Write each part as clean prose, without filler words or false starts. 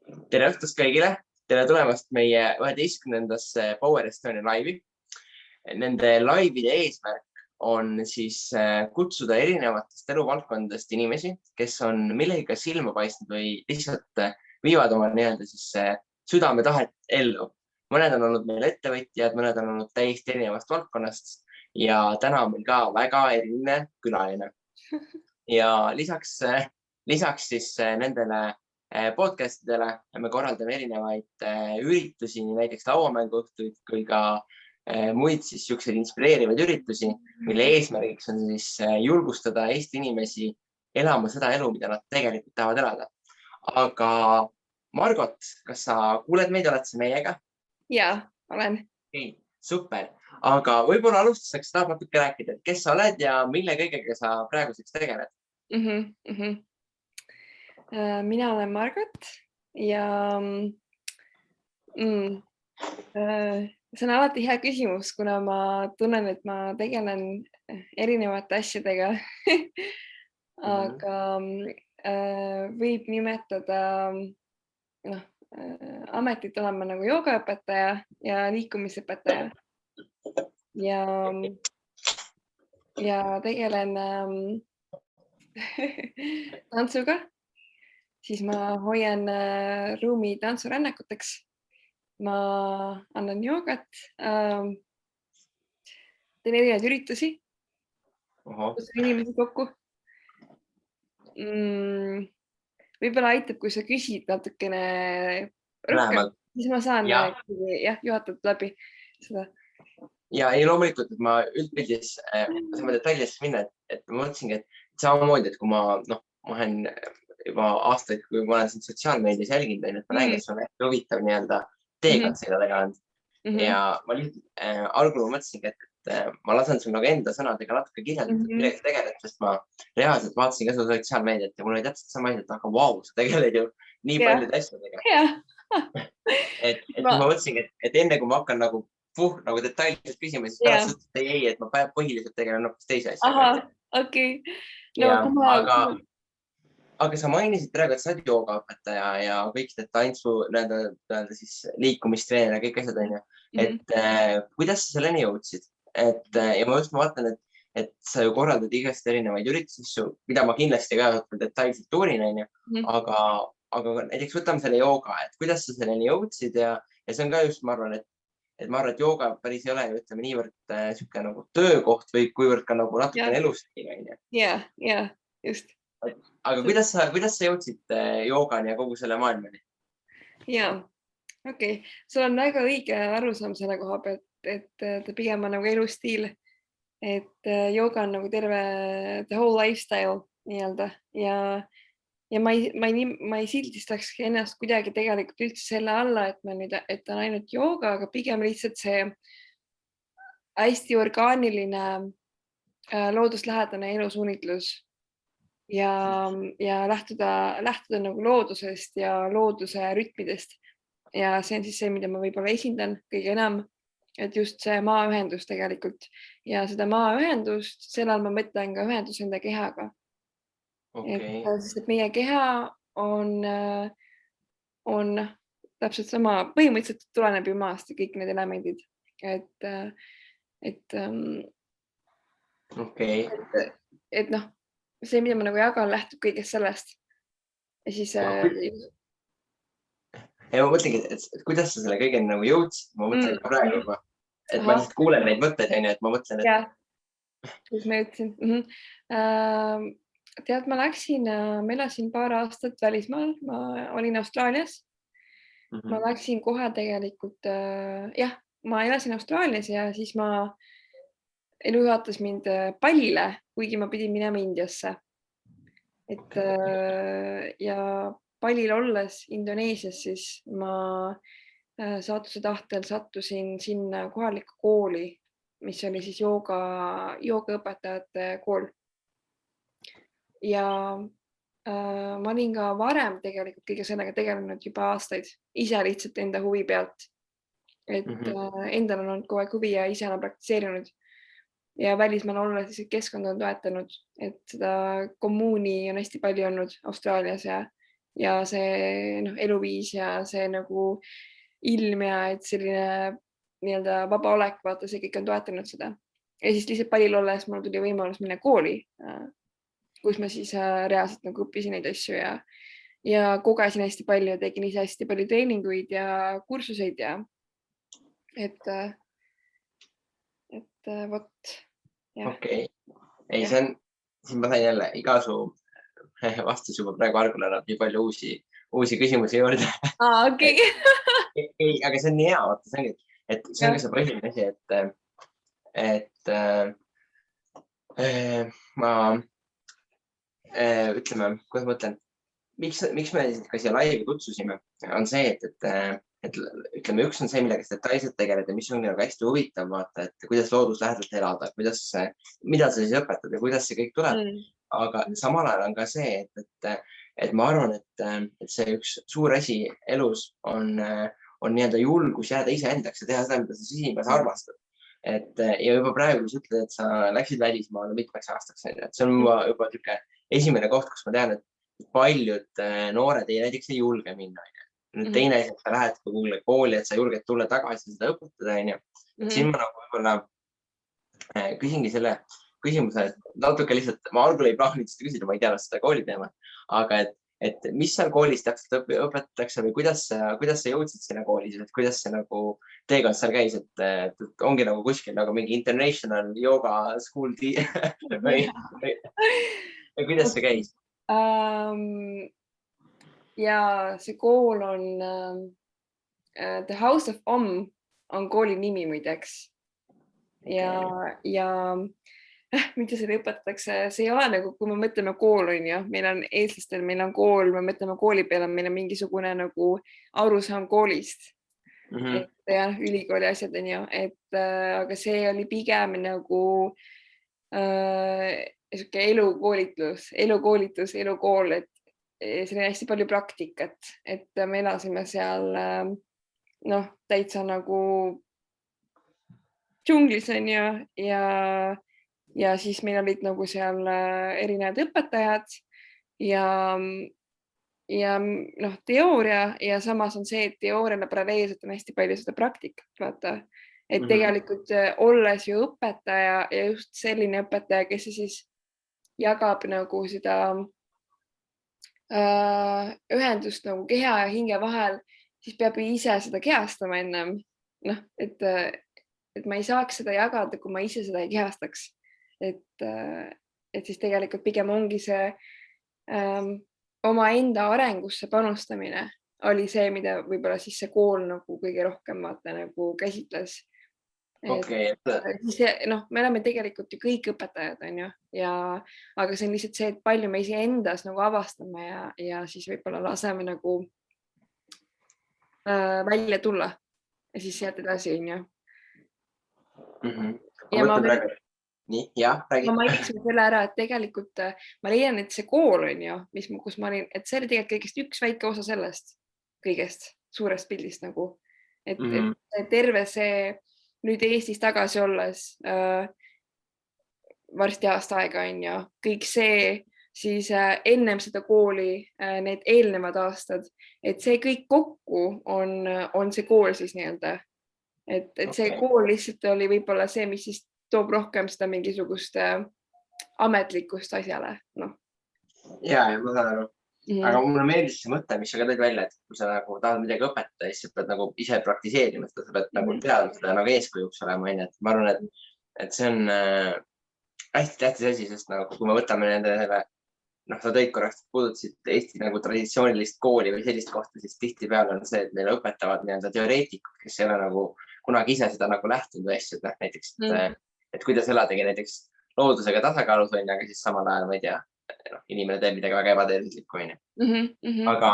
Tere õhtust kõigile! Tere tulemast meie 11. Power Estonia laivi. Nende laivide eesmärk on siis kutsuda erinevatest eluvaldkondadest inimesi, kes on millegagi silma paistnud või lihtsalt viivad oma südametahet ellu. Mõned on olnud meil ettevõtjad, mõned on olnud täiesti erinevast valdkonnast ja täna on meil ka väga eriline külaline. Ja lisaks siis nendele podcastidele me korraldame erinevaid üritusi, näiteks lauamänguõhtuid kui ka muid siis siukseid inspireerivaid üritusi, mille eesmärgiks on siis julgustada Eesti inimesi elama seda elu, mida nad tegelikult tahavad elada. Aga Margot, kas sa kuuled meid, oled sa meiega? Jaa, olen. Super. Aga võib-olla alustuseks tahab natuke rääkida, et kes sa oled ja mille kõigega sa praeguseks tegeled? Mina olen Margot ja see on alati hea küsimus, kuna ma tunnen, et ma tegelen erinevate asjadega. Aga võib nimetada ametit olema nagu joogaõpetaja ja liikumisõpetaja. Ja tegelen tantsuga. Siis ma hoian ruumi tantsurännakuteks. Ma annan joogat, teen erinevaid üritusi, kutsun inimesi kokku. Võib-olla aitab, kui sa küsid natukene rohkem, siis ma saan juhatada läbi seda. Ja ei loomulikult, et ma üldpildis saame detailidesse minna, et ma mõtlesingi, et samamoodi, et kui ma olen juba aastaid, kui ma olen siin sotsiaalmeedias jälginud, et ma näen, et see on hästi huvitav teekond seda teganud. Ja ma algul mõtlesingi, et ma lasen sul enda sõnadega natuke kirjeldada, millega tegeled, sest ma reaalselt vaatasin ka seda sotsiaalmeediat ja mul oli täpselt sama asi, et aga vau, sa tegeled ju nii paljude asjadega. Et ma mõtlesingi, et enne kui ma hakkan nagu detailselt küsima, siis pärast ütlesid ei, et ma põhiliselt tegelen hoopis teise asjaga. Aha, okei. Aga sa mainisid praegu, et sa oled joogaõpetaja ja kõik need tantsu, liikumistreener ja kõik asjad on ju. Et kuidas sa selleni jõudsid? Ja ma vaatan, et sa ju korraldad igast erinevaid üritusi, mida ma kindlasti ka detailselt uurin, on ju. Aga näiteks võtame selle jooga, et kuidas sa selleni jõudsid ja see on ka just, ma arvan, et jooga päris ei ole ju ütleme niivõrd siuke nagu töökoht või kuivõrd ka nagu natukene elustiil. Ja, just. Aga kuidas sa jõudsid joogani ja kogu selle maailmani? Jaa, okei. Sul on väga õige arusaam selle koha pealt, et ta pigem on nagu elustiil. Et jooga on nagu terve the whole lifestyle nii-öelda. Ja ma ei sildistaks ennast kuidagi tegelikult üldse selle alla, et on ainult jooga, aga pigem lihtsalt see hästi orgaaniline looduslähedane elusuunitlus ja lähtuda nagu loodusest ja looduse rütmidest. Ja see on siis see, mida ma võib-olla esindan kõige enam, et just see maaühendus tegelikult. Ja seda maaühendust, sellal ma mõtlen ka ühendus enda kehaga. Sest et meie keha on täpselt sama, põhimõtteliselt tuleneb ju maast ja kõik need elemendid. Et see, mida ma nagu jagan, lähtub kõigest sellest. Ja siis... Ja ma mõtlengi, et kuidas sa selle kõigeni nagu jõudsid, ma mõtlen ka praegu juba. Et ma lihtsalt kuulen neid mõtteid, et ma mõtlen, et... Jah, kus ma jõudsin. Tead, ma elasin paar aastat välismaal, ma olin Austraalias. Ma läksin kohe tegelikult, ma elasin Austraalias ja siis elu juhatas mind Palile, kuigi ma pidin minema Indiasse. Ja Palil olles Indoneesias, siis ma saatuse tahtel sattusin sinna kohalikku kooli, mis oli siis joogaõpetajate kool. Ja ma olin ka varem tegelikult kõige sellega tegelenud juba aastaid, ise lihtsalt enda huvi pealt. Et endal on olnud kogu aeg huvi ja ise olen praktiseerinud. Ja välismaal olles keskkond on toetanud, et seda kommuuni on hästi palju olnud Austraalias ja ja see eluviis ja see nagu ilm ja et selline nii-öelda vaba olek, vaata, see kõik on toetanud seda. Ja siis lihtsalt pallil olles mul tuli võimalus minna kooli, kus ma siis reaalselt nagu õppisin neid asju ja kogesin hästi palju ja tegin ise hästi palju treeninguid ja kursuseid ja et vot. Okei. Ei, siin ma sain jälle iga su vastus juba praegu algul annab nii palju uusi küsimusi juurde. Okei. Ei, aga see on nii hea, vaata, see ongi, et see ongi see põhiline asi, et ma ütleme, kuidas ma ütlen, miks me ka siia laivi kutsusime, on see, et ütleme, üks on see, millega detailselt tegeleda, mis on nagu hästi huvitav, vaata, et kuidas looduslähedaselt elada, mida sa siis õpetad ja kuidas see kõik tuleb. Aga samal ajal on ka see, et ma arvan, et see üks suur asi elus on nii-öelda julgus jääda iseendaks ja teha seda, mida sa sisimas armastad. Ja juba praegu, kui sa ütled, et sa läksid välismaale mitmeks aastaks, et see on juba esimene koht, kus ma tean, et paljud noored näiteks ei julge minna. Teine asi, et sa lähed kuhugi kooli, et sa julged tulla tagasi seda õpetada. Siin ma nagu võib-olla küsingi selle küsimuse, et natuke lihtsalt, ma algul ei plaaninud seda küsida, ma ei teadnud seda kooli teemat, aga et mis seal koolis täpselt õpetatakse või kuidas sa jõudsid sinna kooli, et kuidas see nagu teekond seal käis, et ongi nagu kuskil nagu mingi international yoga school või kuidas see käis? Ja see kool on The House of Om on kooli nimi muideks. Ja mida seda õpetatakse, see ei ole nagu, kui me mõtleme kool on ju, meil on eestlastel, meil on kool, me mõtleme kooli peale, meil on mingisugune nagu arusaam koolist. Ja ülikooli asjad on ju, aga see oli pigem nagu elukoolitus, elukool, et see oli hästi palju praktikat, et me elasime seal täitsa nagu džunglis on ju ja siis meil olid nagu seal erinevad õpetajad ja teooria ja samas on see, et teooriale paralleelselt on hästi palju seda praktikat, vaata. Et tegelikult olles ju õpetaja ja just selline õpetaja, kes siis jagab nagu seda ühendust nagu keha ja hinge vahel, siis peab ise seda kehastama ennem. Et ma ei saaks seda jagada, kui ma ise seda ei kehastaks. Et siis tegelikult pigem ongi see oma enda arengusse panustamine oli see, mida võib-olla siis see kool nagu kõige rohkem nagu käsitles. Me oleme tegelikult ju kõik õpetajad, on ju, aga see on lihtsalt see, et palju me iseendas nagu avastame ja siis võib-olla laseme nagu välja tulla ja siis sealt edasi, on ju. Ma mainisin selle ära, et tegelikult ma leian, et see kool on ju, kus ma olin, et see oli tegelikult kõigest üks väike osa sellest kõigest suurest pildist nagu, et terve see nüüd Eestis tagasi olles varsti aasta aega on ju, kõik see siis ennem seda kooli, need eelnevad aastad, et see kõik kokku on see kool siis nii-öelda, et see kool lihtsalt oli võib-olla see, mis siis toob rohkem seda mingisugust ametlikkust asjale. Ja, ma saan aru. Aga mulle meeldis see mõte, mis sa ka tõid välja, et kui sa nagu tahad midagi õpetada, siis sa pead nagu ise praktiseerima, sa pead nagu teadma seda nagu eeskujuks olema. Ma arvan, et see on hästi tähtis asi, sest nagu kui me võtame nende, sa tõid korraks, puudutasid Eesti nagu traditsioonilist kooli või sellist kohta, siis tihtipeale on see, et neile õpetavad nii-öelda teoreetikud, kes ei ole nagu kunagi ise seda nagu lähtunud asju, näiteks, et kuidas eladagi näiteks loodusega tasakaalus on, aga siis samal ajal, ma ei tea, inimene teeb midagi väga ebatervislikku. Aga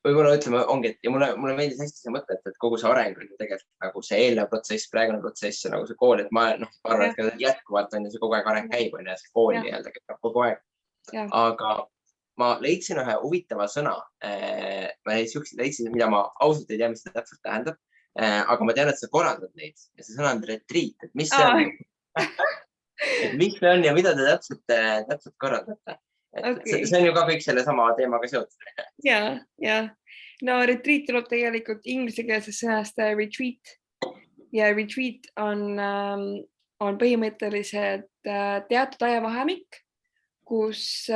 võib-olla ütleme ongi, ja mulle meeldis hästi see mõte, et kogu see areng on tegelikult nagu see eelnev protsess, praegune protsess ja nagu see kool, et ma arvan, et ka jätkuvalt on ja see kogu aeg areng käib ja see kool nii-öelda käib kogu aeg. Aga ma leidsin ühe huvitava sõna, ma leidsin, mida ma ausalt ei tea, mis see täpselt tähendab, aga ma tean, et sa korraldad neid ja see sõna on retreat, et mis see on? Et mis see on ja mida te täpselt korraldate? Okei. See on ju ka kõik selle sama teemaga seotud. Ja. No retreat tuleb tegelikult inglisekeelsest sõnast retreat ja retreat on põhimõtteliselt teatud ajavahemik, kus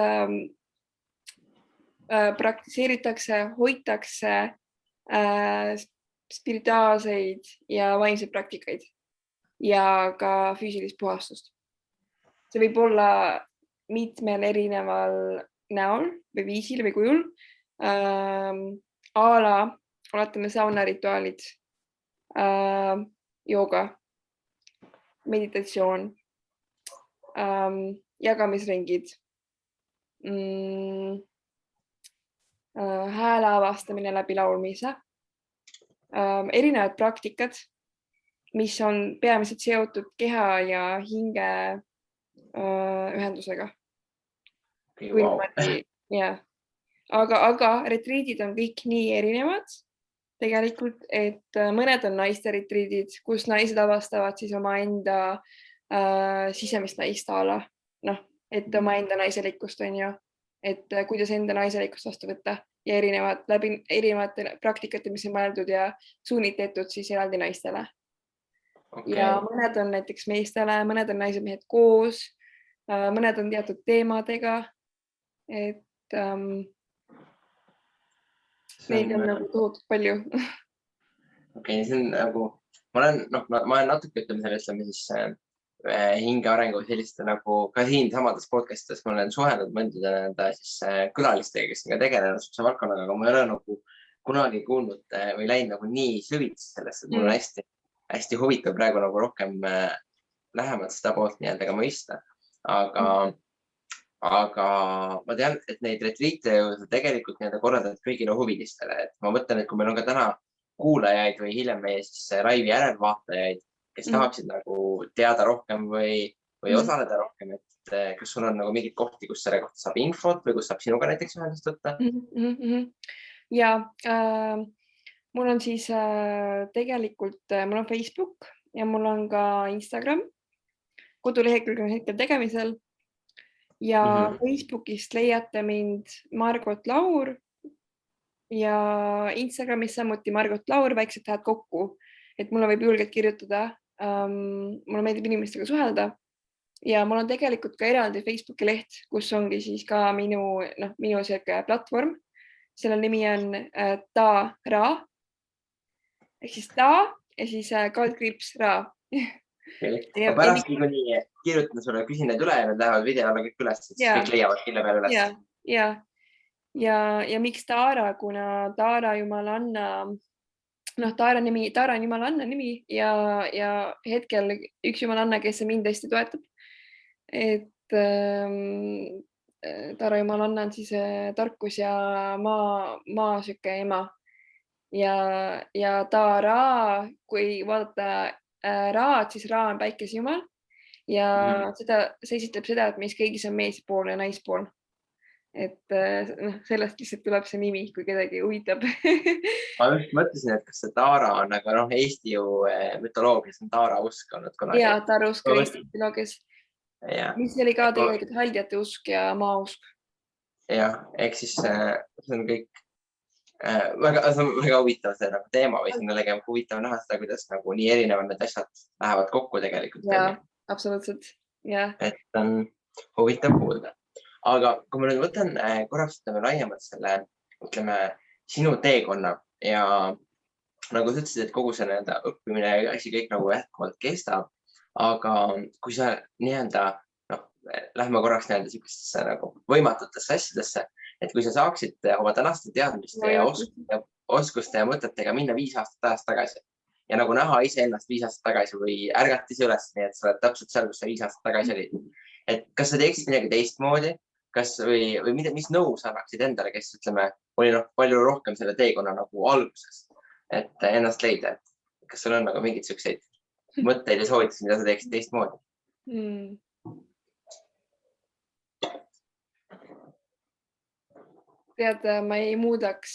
praktiseeritakse, hoitakse spirituaalseid ja vaimseid praktikaid ja ka füüsilist puhastust. See võib olla mitmel erineval näol või viisil või kujul. A-la, oletame saunarituaalid, jooga, meditatsioon, jagamisringid, hääle avastamine läbi laulmise, erinevad praktikad, mis on peamiselt seotud keha ja hinge ühendusega. Wow. Aga retriidid on kõik nii erinevad tegelikult, et mõned on naiste retriidid, kus naised avastavad siis omaenda sisemist naist-ala, et omaenda naiselikkust on ju, et kuidas enda naiselikkust vastu võtta ja läbi erinevate praktikate, mis on mõeldud ja suunitletud siis eraldi naistele. Okay. Ja mõned on näiteks meestele, mõned on naised-mehed koos, mõned on teatud teemadega, et neid on nagu tohutult palju. Okei, see on nagu, ma olen natuke, ütleme siis hinge arengu selliste nagu ka siin samades podcastes ma olen suhelnud mõndade siis külalistega, kes on ka tegelenud selle valdkonnaga, aga ma ei ole nagu kunagi kuulnud või läinud nagu nii süvitsi sellest, et mul on hästi huvitav praegu nagu rohkem lähemalt seda poolt nii-öelda ka mõista. Aga ma tean, et neid retriite tegelikult nii-öelda korraldavad kõigile huvilistele. Et ma mõtlen, et kui meil on ka täna kuulajaid või hiljem meie siis laivi järelvaatajaid, kes tahaksid nagu teada rohkem või osaleda rohkem, et kas sul on nagu mingid kohti, kus selle kohta saab infot või kus saab sinuga näiteks ühendust võtta? Ja mul on siis tegelikult, mul on Facebook ja mul on ka Instagram. Kodulehekülg on hetkel tegemisel ja Facebookist leiate mind Margot Laur ja Instagramis samuti Margot Laur, väiksed tähed kokku, et mulle võib julgelt kirjutada. Mulle meeldib inimestega suhelda ja mul on tegelikult ka eraldi Facebooki leht, kus ongi siis ka minu selline platvorm. Selle nimi on Ta-Ra ehk siis ta ja siis kaldkriips Ra. Ma pärast nii kirjutan sulle, küsin need üle ja need lähevad videole kõik üles, siis kõik leiavad hilja peale üles. Ja miks Taara, kuna Taara Jumalanna, Taara on Jumalanna nimi ja hetkel üks Jumalanna, kes mind hästi toetab. Et Taara Jumalanna on siis tarkus ja maa süke ema. Ja Taara, kui vaadata Raad, siis Ra on päikesejumal ja see esitleb seda, et meis kõigis on meespool ja naispool. Et sellest lihtsalt tuleb see nimi, kui kedagi huvitab. Ma just mõtlesin, et kas see Taara on, aga Eesti ju mütoloogias on Taara usk olnud kunagi. Ja, Taara usk on Eesti mütoloogias. Mis oli ka tegelikult haldjate usk ja maa usk. Jah, ehk siis see on kõik väga huvitav see teema või siin on huvitav näha seda, kuidas nagu nii erinevad need asjad lähevad kokku tegelikult. Ja, absoluutselt. Et on huvitav kuulda. Aga kui ma nüüd võtan korraks laiemalt selle, ütleme, sinu teekonna ja nagu sa ütlesid, et kogu see õppimine ja asi kõik nagu jätkuvalt kestab, aga kui sa nii-öelda, lähme korraks niisugustesse nagu võimatutesse asjadesse, et kui sa saaksid oma tänaste teadmiste ja oskuste ja mõtetega minna 5 aastat ajast tagasi ja nagu näha iseennast 5 aastat tagasi või ärgata ise üles, nii et sa oled täpselt seal, kus sa 5 aastat tagasi olid. Et kas sa teeksid midagi teistmoodi või mis nõu sa annaksid endale, kes ütleme, oli palju rohkem selle teekonna nagu alguses, et ennast leida, et kas sul on nagu mingid selliseid mõtteid ja soovitusi, mida sa teeksid teistmoodi? Tead, ma ei muudaks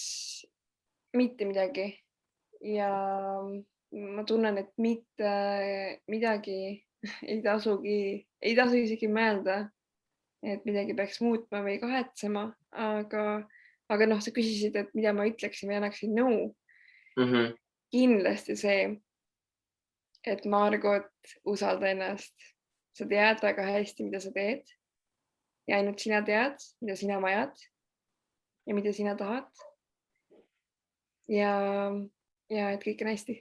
mitte midagi ja ma tunnen, et mitte midagi ei tasu isegi mõelda, et midagi peaks muutma või kahetsema, aga noh, sa küsisid, et mida ma ütleksin või annaksin nõu. Kindlasti see, et Margot, usalda ennast. Sa tead väga hästi, mida sa teed ja ainult sina tead, mida sina vajad ja mida sina tahad. Ja et kõik on hästi.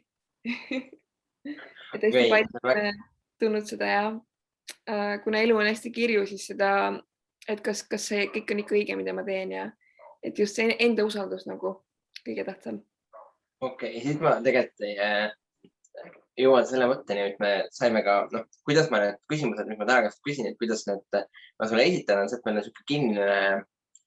Et hästi palju tulnud seda ja kuna elu on hästi kirju, siis seda, et kas see kõik on ikka õige, mida ma teen ja et just see enda usaldus nagu kõige tähtsam. Okei, siis ma tegelikult jõuan selle mõtteni, et me saime ka, kuidas ma need küsimused, mis ma täna käest küsin, et kuidas need ma sulle esitan, on see, et meil on selline kinnine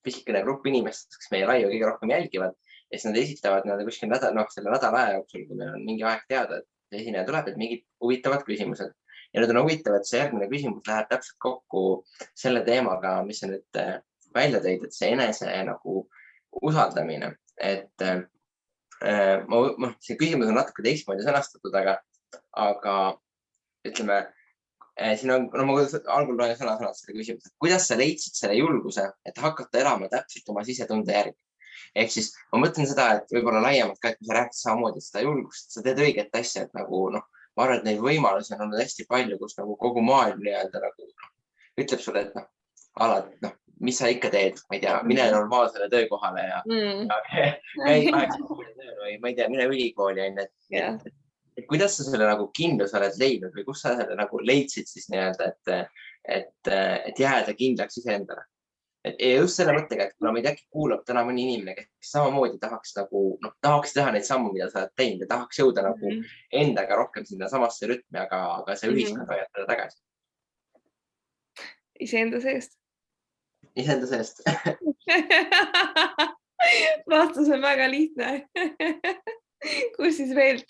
pisikene grupp inimestest, kes meie laiu kõige rohkem jälgivad ja siis nad esitavad kuskil selle nädala aja jooksul, kui meil on mingi aeg teada, et esineja tuleb, et mingid huvitavad küsimused. Ja need on huvitavad, see järgmine küsimus läheb täpselt kokku selle teemaga, mis sa nüüd välja tõid, et see enese nagu usaldamine. Et see küsimus on natuke teistmoodi sõnastatud, aga ütleme, siin on, ma algul loen sõna-sõnalt selle küsimuse, kuidas sa leidsid selle julguse, et hakata elama täpselt oma sisetunde järgi? Ehk siis ma mõtlen seda, et võib-olla laiemalt ka, et kui sa rääkid samamoodi seda julgust, sa teed õiget asja, et nagu ma arvan, et neid võimalusi on olnud hästi palju, kus nagu kogu maailm ütleb sulle, et mis sa ikka teed, ma ei tea, mine normaalsele töökohale ja käi 8 kuud tööl või ma ei tea, mine ülikooli. Et kuidas sa selle nagu kindluse oled leidnud või kus sa selle nagu leidsid siis nii-öelda, et jääda kindlaks iseendale? Ja just selle mõttega, et kuna meid äkki kuulab täna mõni inimene, kes samamoodi tahaks teha neid sammu, mida sa oled teinud ja tahaks jõuda nagu endaga rohkem sinna samasse rütmi, aga see ühiskond hoiab teda tagasi. Iseenda seest. Iseenda seest. Vastus on väga lihtne. Kus siis veelt?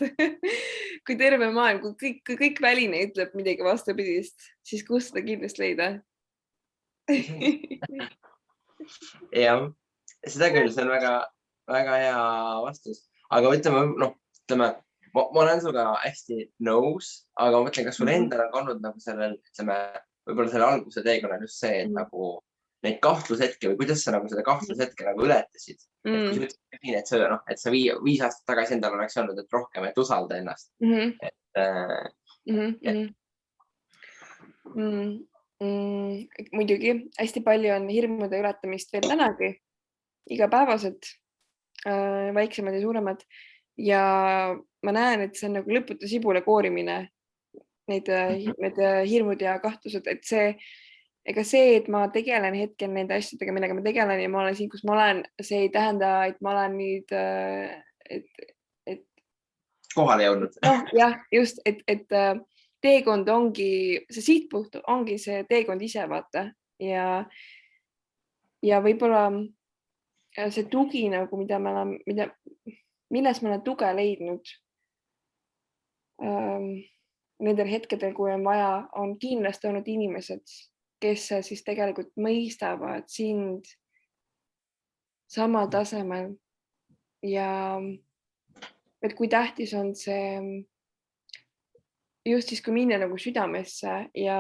Kui terve maailm, kui kõik väline ütleb midagi vastupidist, siis kus seda kindlasti leida? Jah, seda küll, see on väga hea vastus. Aga ütleme, ma olen suga hästi nõus, aga ma mõtlen, kas sul endal on olnud nagu sellel, võib-olla selle alguse teekonnal just see, et nagu neid kahtlushetke või kuidas sa nagu seda kahtlushetke nagu ületasid? Kui sa ütlesid, et sa 5 aastat tagasi endal oleks olnud, et rohkem, et usalda ennast. Muidugi, hästi palju on hirmude ületamist veel tänagi, igapäevaselt, väiksemad ja suuremad. Ja ma näen, et see on nagu lõputu sibule koorimine, need hirmud ja kahtlused, et see, et ma tegelen hetkel nende asjadega, millega ma tegelen ja ma olen siin, kus ma olen, see ei tähenda, et ma olen nüüd, kohale jõudnud. Jah, just, et teekond ongi, see sihtpunkt ongi see teekond ise, vaata. Ja võib-olla see tugi, nagu, milles ma olen tuge leidnud nendel hetkedel, kui on vaja, on kindlasti olnud inimesed, kes siis tegelikult mõistavad sind samal tasemel. Ja et kui tähtis on see just siis, kui minna nagu südamesse ja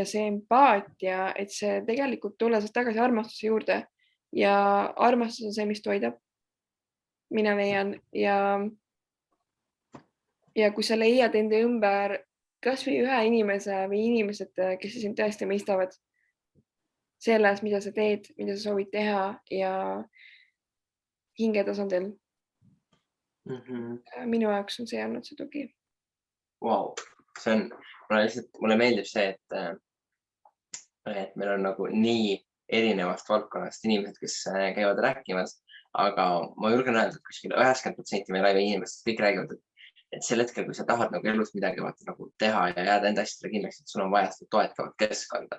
see empaatia, et see tegelikult tulles tagasi armastuse juurde ja armastus on see, mis toidab. Mina leian ja kui sa leiad enda ümber kas või ühe inimese või inimesed, kes sind tõesti mõistavad selles, mida sa teed, mida sa soovid teha ja hingetasandil. Minu jaoks on see olnud see tugi. Wow. Mulle meeldib see, et meil on nagu nii erinevast valdkonnast inimesed, kes käivad rääkimas, aga ma julgen öelda, et kuskil 90% meie laivi inimestest kõik räägivad, et sel hetkel, kui sa tahad nagu elus midagi nagu teha ja jääda enda asjadele kindlaks, et sul on vaja seda toetavat keskkonda.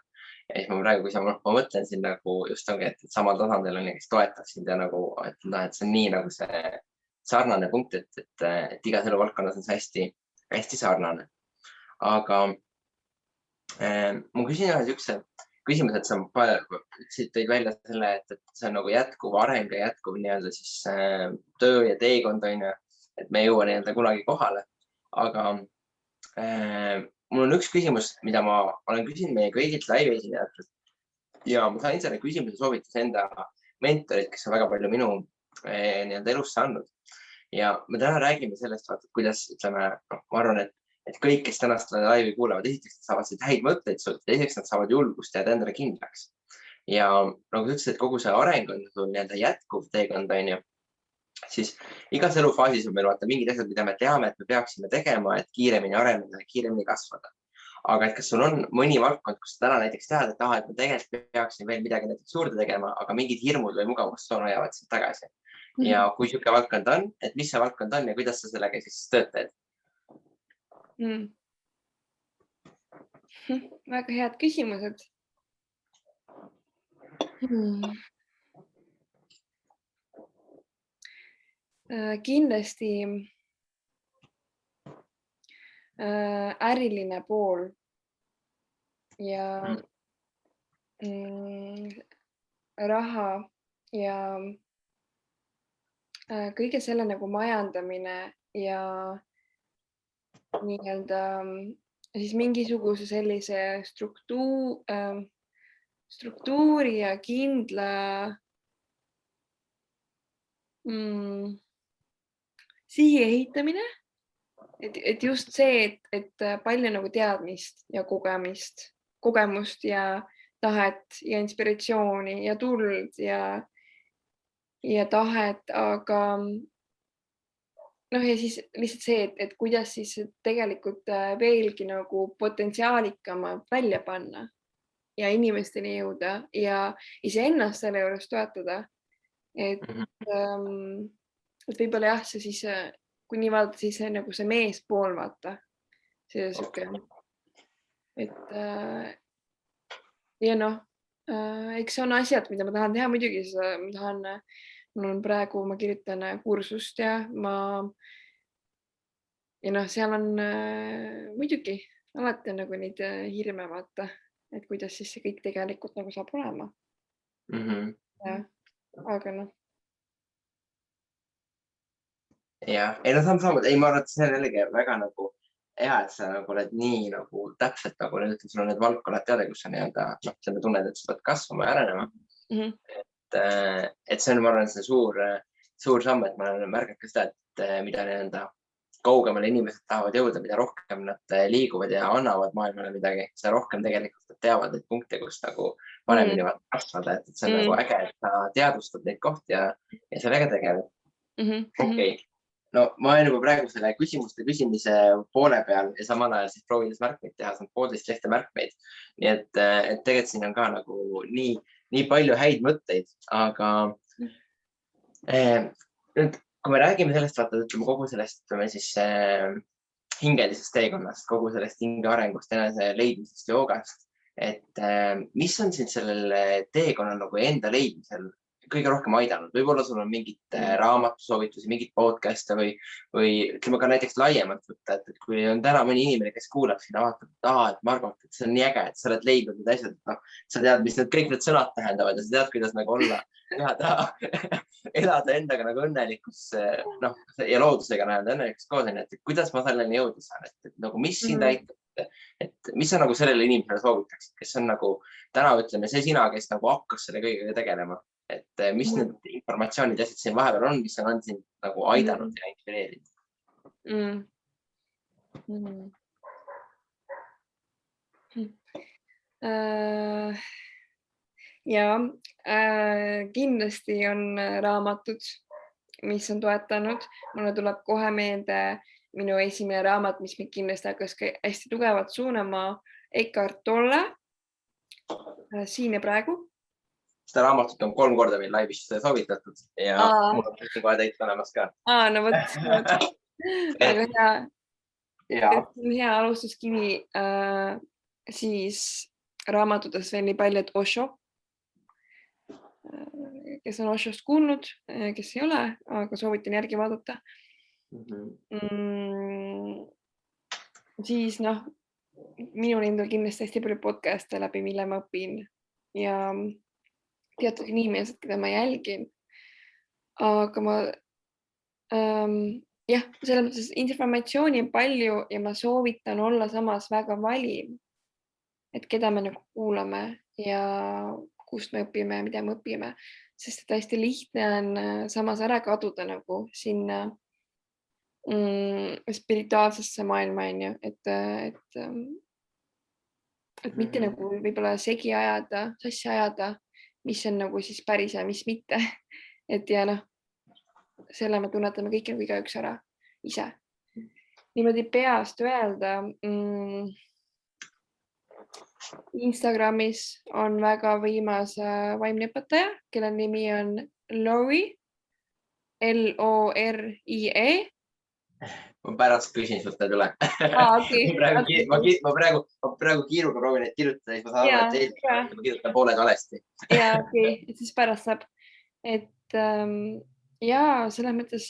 Ja siis ma praegu, kui ma mõtlen siin nagu just ongi, et samal tasandil on, kes toetab sind ja nagu, et see on nii nagu see sarnane punkt, et igas eluvaldkonnas on see hästi sarnane. Aga ma küsin ühe siukse küsimuse, et sa tõid välja selle, et see on nagu jätkuv areng ja jätkuv nii-öelda siis töö ja teekond on ju, et me ei jõua nii-öelda kunagi kohale. Aga mul on üks küsimus, mida ma olen küsinud meie kõigilt laivi esinejatelt. ja ma sain selle küsimuse soovituse enda mentorilt, kes on väga palju minu nii-öelda elusse andnud. Ja me täna räägime sellest, vaata, kuidas ütleme, ma arvan, et kõik, kes tänast laivi kuulavad, esiteks nad saavad häid mõtteid sult, teiseks nad saavad julgust jääda endale kindlaks. Ja nagu sa ütlesid, et kogu see areng on sul nii-öelda jätkuv teekond, on ju, siis igas elufaasis on meil vaata mingid asjad, mida me teame, et me peaksime tegema, et kiiremini areneda ja kiiremini kasvada. Aga et kas sul on mõni valdkond, kus sa täna näiteks tead, et ma tegelikult peaksin veel midagi näiteks juurde tegema, aga mingid hirmud või mugavustsoon hoiavad sind tagasi. Ja kui siuke valdkond on, et mis see valdkond on ja kuidas sa sellega siis tööd teed? Väga head küsimused. Kindlasti äriline pool ja raha ja kõige selle nagu majandamine ja nii-öelda siis mingisuguse sellise struktuuri ja kindla sihi ehitamine, et just see, et palju nagu teadmist ja kogemust ja tahet ja inspiratsiooni ja tuld ja tahet, aga ja siis lihtsalt see, et kuidas siis tegelikult veelgi nagu potentsiaalikamalt välja panna ja inimesteni jõuda ja iseennast selle juures toetada. Et võib-olla jah, see siis, kui nii vaadata, siis nagu see meespool, vaata. See siuke, et ja eks see on asjad, mida ma tahan teha, muidugi mul on praegu, ma kirjutan kursust ja seal on muidugi alati on nagu neid hirme, vaata, et kuidas siis see kõik tegelikult nagu saab olema. Aga jah, ei samamoodi, ei ma arvan, et see on jällegi väga nagu hea, et sa nagu oled nii nagu täpselt nagu nüüd, sul on need valdkonnad teada, kus sa nii-öelda sa tunned, et sa pead kasvama ja arenema. Et see on, ma arvan, see suur samm, et ma olen märganud ka seda, et mida nii-öelda kaugemale inimesed tahavad jõuda, mida rohkem nad liiguvad ja annavad maailmale midagi, seda rohkem tegelikult nad teavad neid punkte, kus nagu paremini kasvada, et see on nagu äge, et sa teadvustad neid kohti ja sellega tegeled. Okei. No ma olen juba praegu selle küsimuste küsimise poole peal ja samal ajal siis proovides märkmeid teha, see on 1,5 lehte märkmeid. Nii et tegelikult siin on ka nagu nii palju häid mõtteid, aga nüüd, kui me räägime sellest, vaata, ütleme kogu sellest, ütleme siis hingelisest teekonnast, kogu sellest hinge arengust, enese leidmisest, joogast, et mis on siin sellel teekonnal nagu enda leidmisel kõige rohkem aidanud? Võib-olla sul on mingit raamatusoovitusi, mingit podcast'e või ütleme ka näiteks laiemalt võtta, et kui on täna mõni inimene, kes kuulab sinna, vaatab, et Margot, et see on nii äge, et sa oled leidnud need asjad, sa tead, mis kõik need sõnad tähendavad ja sa tead, kuidas nagu olla, elada endaga nagu õnnelikus ja loodusega õnnelikus koos, et kuidas ma selleni jõuda saan, et nagu mis sind aitab, et mis sa nagu sellele inimesele soovitaks, kes on nagu täna, ütleme, see sina, kes nagu hakkas selle kõigega tegelema. Et mis need informatsioonid asjad siin vahepeal on, mis on sind nagu aidanud ja inspireerinud? Ja kindlasti on raamatud, mis on toetanud. Mulle tuleb kohe meelde minu esimene raamat, mis mind kindlasti hakkas hästi tugevalt suunama, Eckhart Tolle, Siin ja praegu. Seda raamatut on 3 korda meil laivis soovitatud ja mul on kohe täit olemas ka. No võt. Väga hea. Hea alustuskivi siis raamatutes veel nii palju, et Osho, kes on Oshost kuulnud, kes ei ole, aga soovitan järgi vaadata. Siis minul endal kindlasti hästi palju podcast'e läbi, mille ma õpin ja teatud inimesed, keda ma jälgin. Aga selles mõttes informatsiooni on palju ja ma soovitan olla samas väga valiv, et keda me nagu kuulame ja kust me õpime ja mida me õpime, sest et hästi lihtne on samas ära kaduda nagu sinna spirituaalsesse maailma, on ju, et mitte nagu võib-olla sassi ajada, mis on nagu siis päris ja mis mitte. Et ja noh, selle me tunnetame kõik nagu igaüks ära ise. Niimoodi peast öelda. Instagramis on väga võimas vaimne õpetaja, kelle nimi on Lori, L-O-R-I-E. Ma pärast küsin sult, ei tule. Okay. Ma praegu kiiruga proovin neid kirjutada, siis ma saan aru, et ma kirjutan pooled valesti. Jaa, okei, siis pärast saab. Et jaa, selles mõttes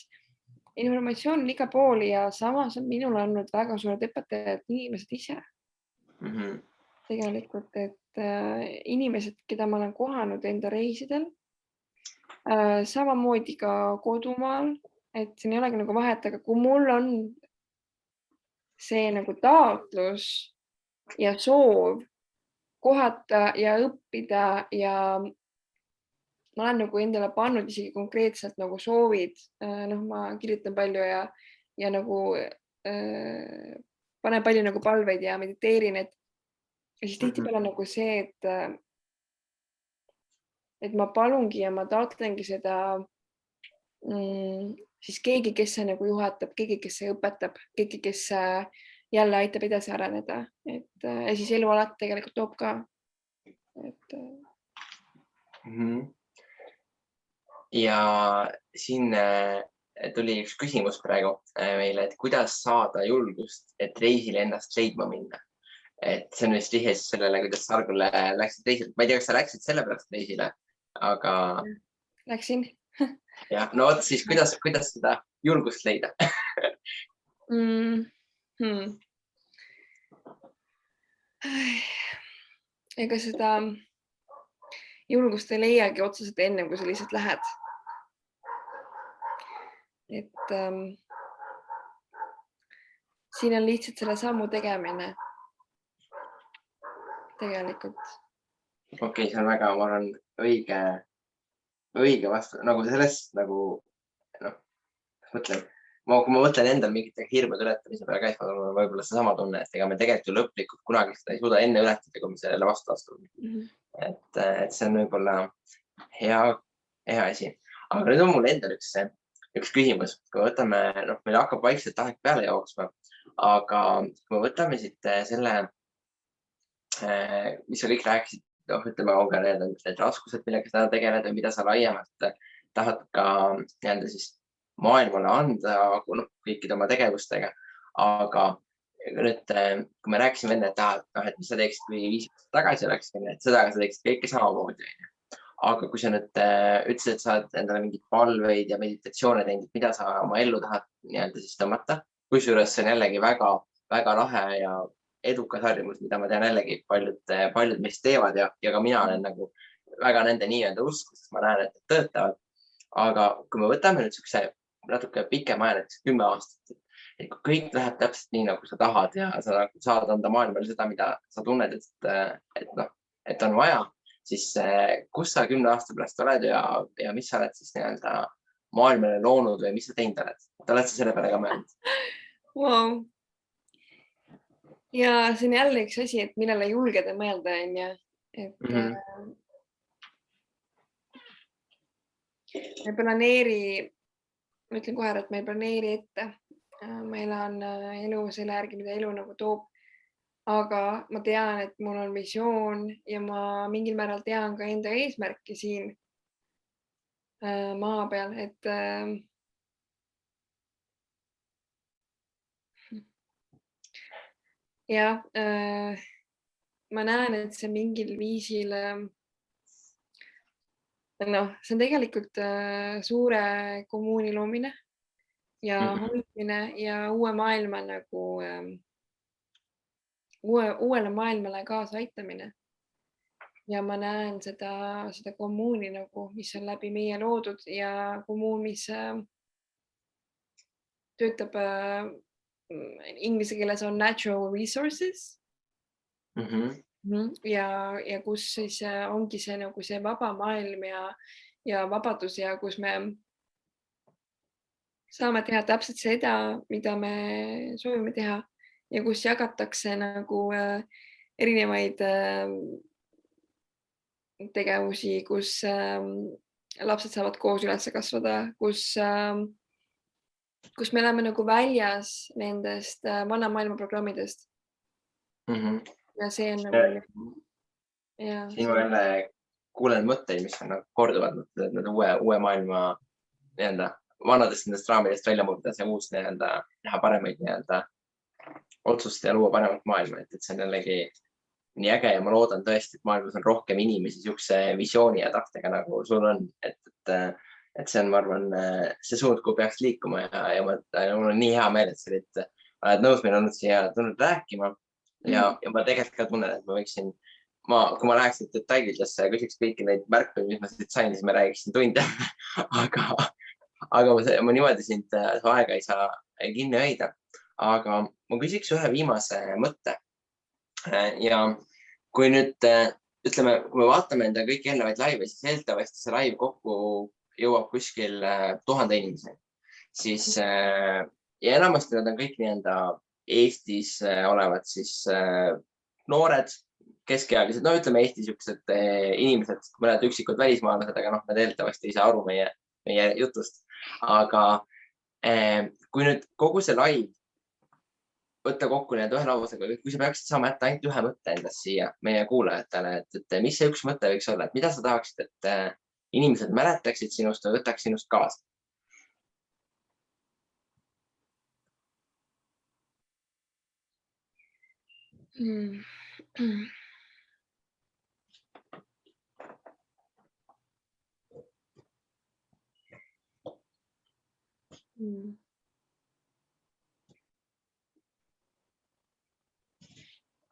informatsioon on iga pool ja samas on minul olnud väga suured õpetajad inimesed ise. Tegelikult, et inimesed, keda ma olen kohanud enda reisidel, samamoodi ka kodumaal, et siin ei olegi nagu vahet, aga kui mul on see nagu taotlus ja soov kohata ja õppida ja ma olen nagu endale pannud isegi konkreetselt nagu soovid, ma kirjutan palju ja nagu panen palju nagu palveid ja mediteerin, et siis tihtipeale nagu see, et ma palungi ja ma taotlengi seda siis keegi, kes see nagu juhatab, keegi, kes see õpetab, keegi, kes jälle aitab edasi areneda, et ja siis elu alati tegelikult toob ka. Ja siin tuli üks küsimus praegu meile, et kuidas saada julgust, et reisile ennast leidma minna. Et see on vist vihje sellele, kuidas sa algul läksid reisile. Ma ei tea, kas sa läksid selle pärast reisile, aga... Läksin. Ja, no oot, siis kuidas seda julgust leida? Ega seda julgust ei leiagi otseselt enne, kui sa lihtsalt lähed. Et siin on lihtsalt selle sammu tegemine. Tegelikult. Okei, see on väga, ma arvan, õige vastu. Nagu sellest, nagu, mõtlen, kui ma mõtlen endal mingite hirmude ületamise peale käis, ma võib-olla see sama tunne, et ega me tegelikult ju lõplikult kunagi seda ei suuda enne ületada, kui me sellele vastu astume. Et see on võib-olla hea asi. Aga nüüd on mul endal üks küsimus. Kui võtame, meil hakkab vaikselt aeg peale jooksma, aga kui me võtame siit selle, mis sa kõik rääkisid, ütleme, on ka need raskused, millega sa tegeled või mida sa laiemalt tahad ka siis maailmale anda kõikide oma tegevustega. Aga nüüd, kui me rääkisime enne, et mis sa teeksid, kui 5 aastat tagasi oleks, et seda sa teeksid kõike samamoodi. Aga kui sa nüüd ütlesid, et sa oled endale mingid palveid ja meditatsioone teinud, mida sa oma ellu tahad siis tõmmata, kusjuures see on jällegi väga, väga lahe ja edukas harjumus, mida ma tean jällegi paljud meist teevad ja ka mina olen nagu väga nende nii-öelda usku, sest ma näen, et need töötavad. Aga kui me võtame nüüd natuke pikem aja, näiteks 10 aastat, et kui kõik läheb täpselt nii, nagu sa tahad ja sa saad anda maailmale seda, mida sa tunned, et on vaja, siis kus sa 10 aasta pärast oled ja mis sa oled siis nii-öelda maailmale loonud või mis sa teinud oled? Oled sa selle peale ka mõelnud? Wow. Ja see on jälle üks asi, et millele julgeda mõelda, on ju. Et me planeeri, ma ütlen kohe, et me ei planeeri ette. Ma elan elu selle järgi, mida elu nagu toob. Aga ma tean, et mul on visioon ja ma mingil määral tean ka enda eesmärki siin maa peal, et jah, ma näen, et see mingil viisil, see on tegelikult suure kommuuni loomine ja hoidmine ja uue maailma nagu uuele maailmale kaasa aitamine. Ja ma näen seda kommuuni nagu, mis on läbi meie loodud ja kommuun, mis töötab inglise keeles on natural resources. ja kus siis ongi see nagu see vaba maailm ja vabadus ja kus me saame teha täpselt seda, mida me soovime teha ja kus jagatakse nagu erinevaid tegevusi, kus lapsed saavad koos üles kasvada, kus me oleme nagu väljas nendest vana maailma programmidest. Ja see on nagu... Siin ma jälle kuulen mõtteid, mis on nagu korduvad mõtted, et uue maailma vanadest nendest raamidest välja murdas ja uus näha paremaid otsust ja luua paremat maailma. Et see on jällegi nii äge ja ma loodan tõesti, et maailmas on rohkem inimesi siukse visiooni ja tahtega nagu sul on. Et see on, ma arvan, see suund, kuhu peaks liikuma ja mul on nii hea meel, et sa oled nõus meil olnud siia tulnud rääkima ja ma tegelikult ka tunnen, et ma võiksin kui ma läheksin detailidesse ja küsiks kõiki neid märke, mis ma siit sain, siis ma räägiksin tunde. aga ma niimoodi sind su aega ei saa kinni hoida. Aga ma küsiks ühe viimase mõtte. Ja kui nüüd, ütleme, kui me vaatame enda kõiki eelnevaid laive, siis eeldavasti see laiv kokku jõuab kuskil 1000 inimeseni. Siis, ja enamasti nad on kõik Eestis olevad siis noored, keskealised, no ütleme Eesti siuksed inimesed, mõned üksikud välismaalased, aga nad eeldavasti ei saa aru meie jutust. Aga kui nüüd kogu see laiv võtta kokku ühe lausega, kui sa peaksid saama jätta ainult ühe mõtte endast siia meie kuulajatele, et mis see üks mõte võiks olla, et mida sa tahaksid, et inimesed mäletaksid sinust või võtaks sinust kaasa?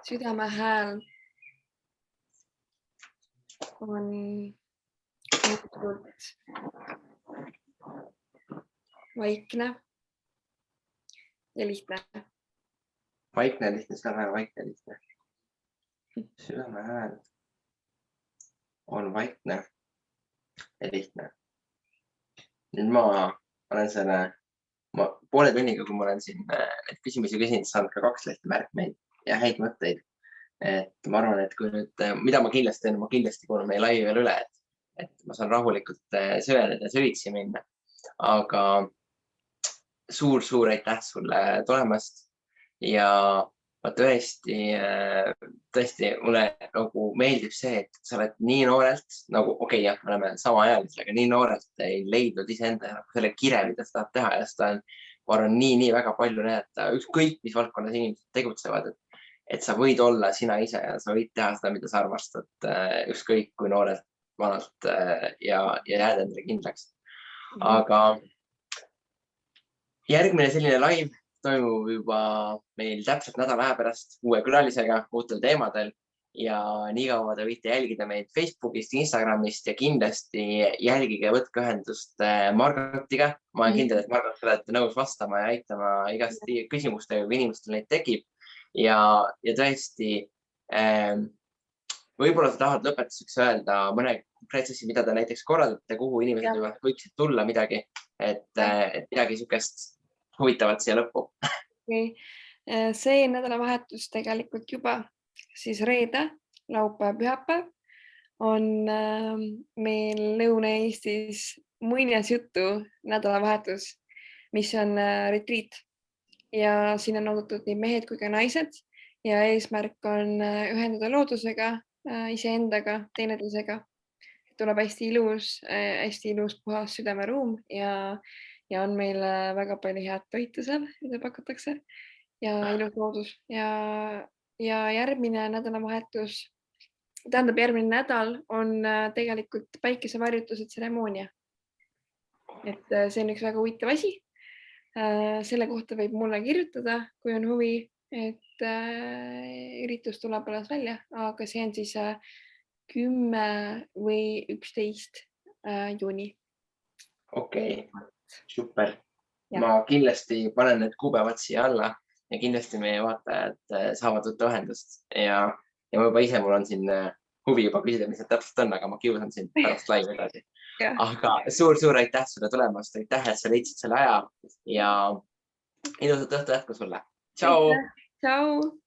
Südame hääl on vaikne ja lihtne. Vaikne ja lihtne, südame hääl, vaikne ja lihtne. Südame hääl on vaikne ja lihtne. Nüüd ma olen poole tunniga, kui ma olen siin neid küsimusi küsinud, saanud ka 2 lehte märkmeid ja häid mõtteid. Et ma arvan, et kui nüüd, mida ma kindlasti teen, ma kindlasti kuulen meie laivi veel üle, et ma saan rahulikult süveneda ja süvitsi minna. Aga suur aitäh sulle tulemast ja ma tõesti mulle nagu meeldib see, et sa oled nii noorelt, nagu jah, me oleme sama ajalised, aga nii noorelt ei leidnud iseenda selle kire, mida sa tahad teha ja seda on, ma arvan, nii väga palju näidata, ükskõik mis valdkonnas inimesed tegutsevad, et sa võid olla sina ise ja sa võid teha seda, mida sa armastad, ükskõik kui noorelt, vanalt ja jääd endale kindlaks. Aga järgmine selline live toimub juba meil täpselt nädala aja pärast uue külalisega, uutel teemadel ja nii kaua te võite jälgida meid Facebookist, Instagramist ja kindlasti jälgige ja võtke ühendust Margotiga. Ma olen kindel, et Margot olete nõus vastama ja aitama igasti küsimustega, kui inimestel neid tekib. Ja tõesti, võib-olla sa tahad lõpetuseks öelda mõne konkreetse, mida te näiteks korraldate, kuhu inimesed võiksid tulla midagi, et midagi sükest huvitavat siia lõppu. See nädalavahetus tegelikult juba siis reede, laupäev, pühapäev on meil Lõuna-Eestis muinasjutu nädalavahetus, mis on retreat ja siin on oodatud nii mehed kui ka naised ja eesmärk on ühendada loodusega, iseendaga, teineteisega. Tuleb hästi ilus puhas südameruum ja on meil väga palju head toitu seal, mida pakutakse ja ilus loodus ja järgmine nädalavahetus, tähendab järgmine nädal on tegelikult päikesevarjutuse tseremoonia. Et see on üks väga huvitav asi. Selle kohta võib mulle kirjutada, kui on huvi, et üritus tuleb alles välja, aga see on siis 10 või 11 juuni. Okei. Super. Ma kindlasti panen need kuupäevad siia alla ja kindlasti meie vaatajad saavad võtta ühendust ja ja ma juba ise, mul on siin huvi juba küsida, mis need täpselt on, aga ma kiusan sind pärast laivi edasi. Aga suur aitäh sulle tulemast, aitäh, et sa leidsid selle aja ja ilusat õhtu jätku sulle. Tšau! Tšau!